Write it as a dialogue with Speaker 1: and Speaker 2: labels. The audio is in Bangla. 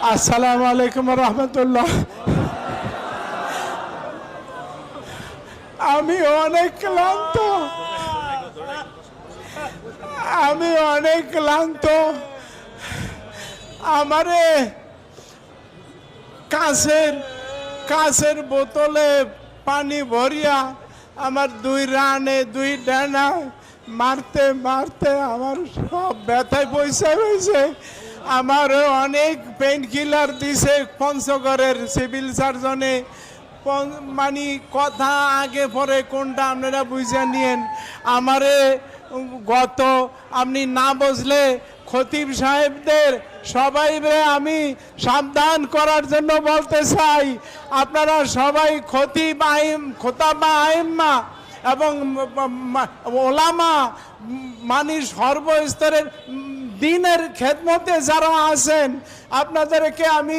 Speaker 1: আসসালামু আলাইকুম রহমতুল্লাহ। আমি অনেক ক্লান্ত। আমারে কাঁচের বোতলে পানি ভরিয়া আমার 2 রানে 2 ডানা মারতে মারতে আমার সব ব্যথায় পয়সা হয়েছে। আমার অনেক পেইন কিলার দিছে পঞ্চগড়ের সিভিল সার্জনে। মানে কথা আগে পরে কোনটা আপনারা বুঝে নিয়েন। আমারে গত আপনি না বুঝলে খতিব সাহেবদের সবাই আমি সাবধান করার জন্য বলতে চাই। আপনারা সবাই খোতাবা আইম্মা এবং ওলামা মানে সর্বস্তরের দিনের খেদমতে যারা আছেন আপনাদেরকে আমি